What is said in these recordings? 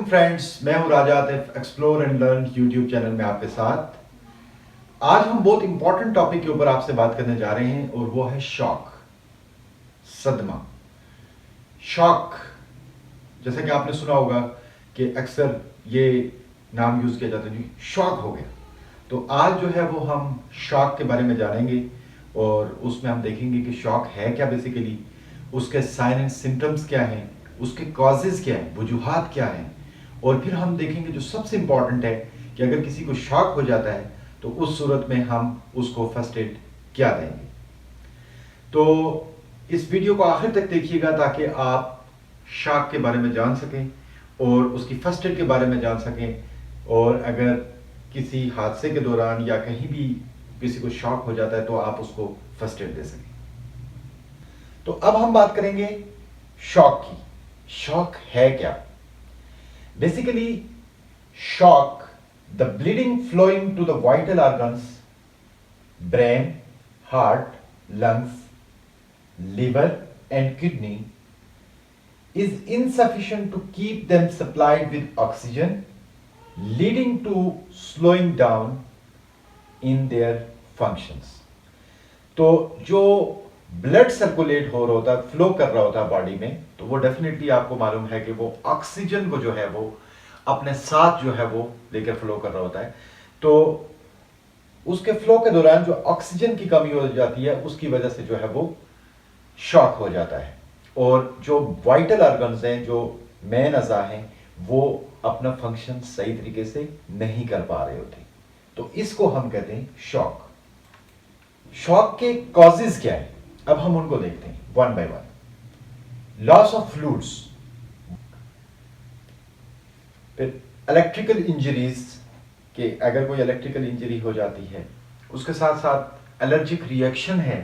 Friends, मैं हूं Raja Atif explore and learn YouTube channel में आपके साथ। आज हम बहुत इंपॉर्टेंट टॉपिक के ऊपर आपसे बात करने जा रहे हैं और वो है शॉक, सदमा। शॉक, जैसा कि आपने सुना होगा कि अक्सर ये नाम यूज किया जाता है, जी शॉक हो गया। तो आज जो है वो हम शॉक के बारे में जानेंगे और उसमें हम देखेंगे कि शॉक है क्या बेसिकली, उसके साइन एंड सिम्टम्स क्या हैं, उसके कॉजेज क्या हैं, वजूहात क्या हैं, और फिर हम देखेंगे जो सबसे इंपॉर्टेंट है कि अगर किसी को शॉक हो जाता है तो उस सूरत में हम उसको फर्स्ट एड क्या देंगे। तो इस वीडियो को आखिर तक देखिएगा ताकि आप शॉक के बारे में जान सकें और उसकी फर्स्ट एड के बारे में जान सकें, और अगर किसी हादसे के दौरान या कहीं भी किसी को शॉक हो जाता है तो आप उसको फर्स्ट एड दे सकें। तो अब हम बात करेंगे शॉक की। शॉक है क्या? Basically shock, the bleeding flowing to the vital organs, brain, heart, lungs, liver and kidney is insufficient to keep them supplied with oxygen, leading to slowing down in their functions. तो जो blood circulate हो रहा होता है, flow कर रहा होता है बॉडी में, तो वो डेफिनेटली आपको मालूम है कि वो ऑक्सीजन को जो है वो अपने साथ जो है वो लेकर फ्लो कर रहा होता है। तो उसके फ्लो के दौरान जो ऑक्सीजन की कमी हो जाती है उसकी वजह से जो है वो शॉक हो जाता है, और जो वाइटल ऑर्गन्स हैं, जो मेन अज़ा हैं, वो अपना फंक्शन सही तरीके से नहीं कर पा रहे होते। तो इसको हम कहते हैं शॉक। शॉक के कॉजेज क्या है, अब हम उनको देखते हैं one by one. Loss of fluids, फिर इलेक्ट्रिकल इंजरीज के, अगर कोई इलेक्ट्रिकल इंजरी हो जाती है, उसके साथ साथ एलर्जिक रिएक्शन है,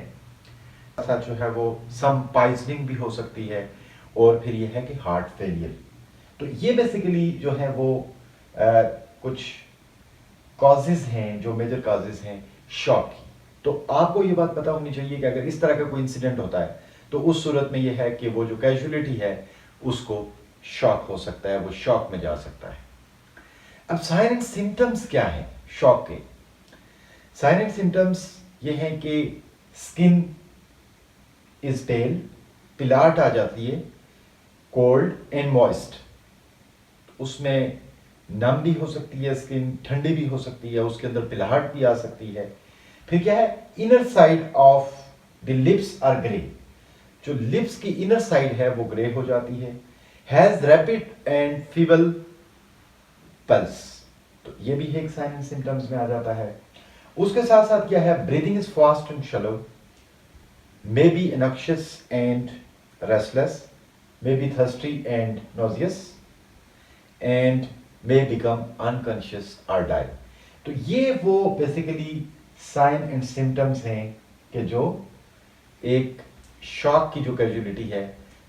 साथ जो है वो सम पॉइजनिंग भी हो सकती है, और फिर ये है कि हार्ट फेलियर। तो ये बेसिकली जो है वो कुछ कॉजेज हैं, जो मेजर कॉजेज हैं शॉक की। तो आपको ये बात पता होनी चाहिए कि अगर इस तरह का कोई इंसिडेंट होता है तो उस सूरत में ये है कि वो जो कैजुअलिटी है उसको शॉक हो सकता है, वो शॉक में जा सकता है। अब साइन एंड सिम्टम्स क्या है शॉक के? साइन एंड सिम्टम्स ये हैं कि स्किन इज पेल, पिलाट आ जाती है, कोल्ड एंड मॉइस्ट, उसमें नम भी हो सकती है स्किन, ठंडी भी हो सकती है, उसके अंदर पिलाहट भी आ सकती है। फिर क्या है, inner side of the lips are grey, जो लिप्स की इनर साइड है वो ग्रे हो जाती है। Has rapid and feeble pulse, तो ये भी एक साइन एंड सिम्टम्स में आ जाता है। उसके साथ साथ क्या है, breathing is fast and shallow, may be noxious and restless, may be thirsty and nauseous, and may become unconscious or die. तो ये वो बेसिकली साइन एंड सिम्टम्स हैं कि जो एक शॉक की जो कैजुअलिटी है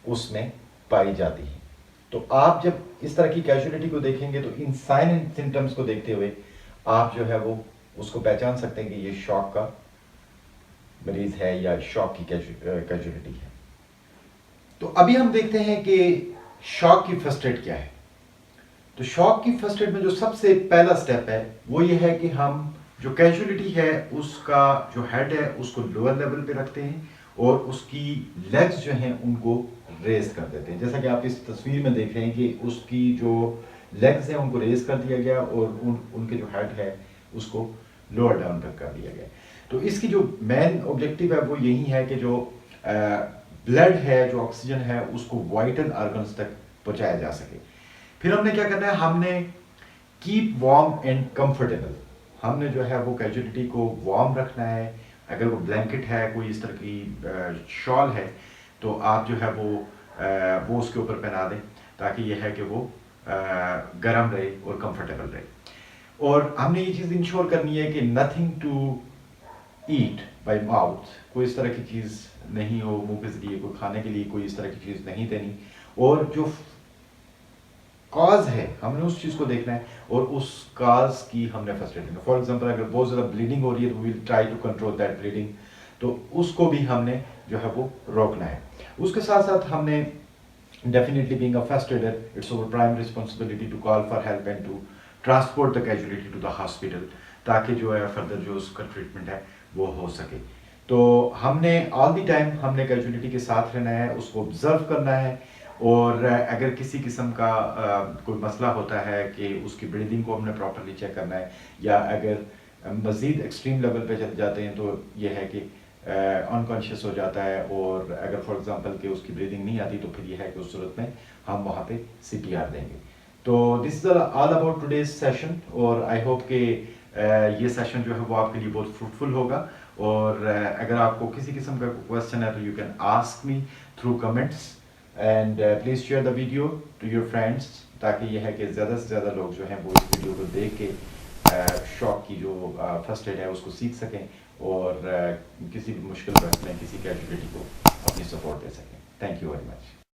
उसमें पाई जाती है। तो आप जब इस तरह की कैजुअलिटी को देखेंगे तो इन साइन एंड सिम्टम्स को देखते हुए आप जो है वो उसको पहचान सकते हैं कि ये शॉक का मरीज है या शॉक की कैजुअलिटी है। तो अभी हम देखते हैं कि शॉक की फर्स्ट एड क्या है। तो शॉक की फर्स्ट एड में जो सबसे पहला स्टेप है वो ये है कि हम जो कैजुअलिटी है उसका जो हेड है उसको लोअर लेवल पे रखते हैं और उसकी लेग्स जो हैं उनको रेज कर देते हैं। जैसा कि आप इस तस्वीर में देख रहे हैं कि उसकी जो लेग्स हैं उनको रेज कर दिया गया और उनके जो हेड है उसको लोअर डाउन कर दिया गया। तो इसकी जो मेन ऑब्जेक्टिव है वो यही है कि जो ब्लड है, जो ऑक्सीजन है, उसको वाइटल ऑर्गन्स तक पहुंचाया जा सके। फिर हमने क्या करना है, हमने कीप वार्म एंड कंफर्टेबल, हमने जो है वो कैजुअलिटी को वार्म रखना है। अगर वो ब्लैंकेट है, कोई इस तरह की शॉल है, तो आप जो है वो उसके ऊपर पहना दें ताकि यह है कि वो गर्म रहे और कंफर्टेबल रहे। और हमने ये चीज़ इंश्योर करनी है कि nothing to eat by mouth, कोई इस तरह की चीज़ नहीं हो मुंह के जरिए, कोई खाने के लिए कोई इस तरह की चीज़ नहीं देनी। और जो कॉज है हमने उस चीज़ को देखना है और उस कॉज की हमने फर्स्ट एड देना। फॉर एग्जांपल अगर बहुत ज़्यादा ब्लीडिंग हो रही है तो we will try to control that bleeding, तो उसको भी हमने जो है वो रोकना है। उसके साथ साथ हमने definitely being a first aider, it's our prime responsibility to call for help and to transport the casualty to the hospital, ताकि जो है फर्दर जो उसका ट्रीटमेंट है वो हो सके। तो हमने ऑल द टाइम हमने कैजुअलिटी के साथ रहना है, उसको ऑब्जर्व करना है, और अगर किसी किस्म का कोई मसला होता है कि उसकी ब्रीदिंग को हमने प्रॉपरली चेक करना है, या अगर मज़ीद एक्सट्रीम लेवल पे चले जाते हैं तो ये है कि अनकॉन्शियस हो जाता है, और अगर फॉर एग्जांपल कि उसकी ब्रीदिंग नहीं आती तो फिर ये है कि उस सूरत में हम वहाँ पे CPR देंगे। तो this is all about today's session, और आई होप कि ये सेशन जो है वो आपके लिए बहुत फ्रूटफुल होगा। और अगर आपको किसी किस्म का क्वेश्चन है तो you can ask me through comments, and please share the video to your friends, ताकि यह है कि ज़्यादा से ज़्यादा लोग जो हैं वो इस वीडियो को देख के शॉक की जो फर्स्ट एड है उसको सीख सकें, और किसी भी मुश्किल वक्त में किसी कैजुअलिटी को अपनी सपोर्ट दे सकें। Thank you very much.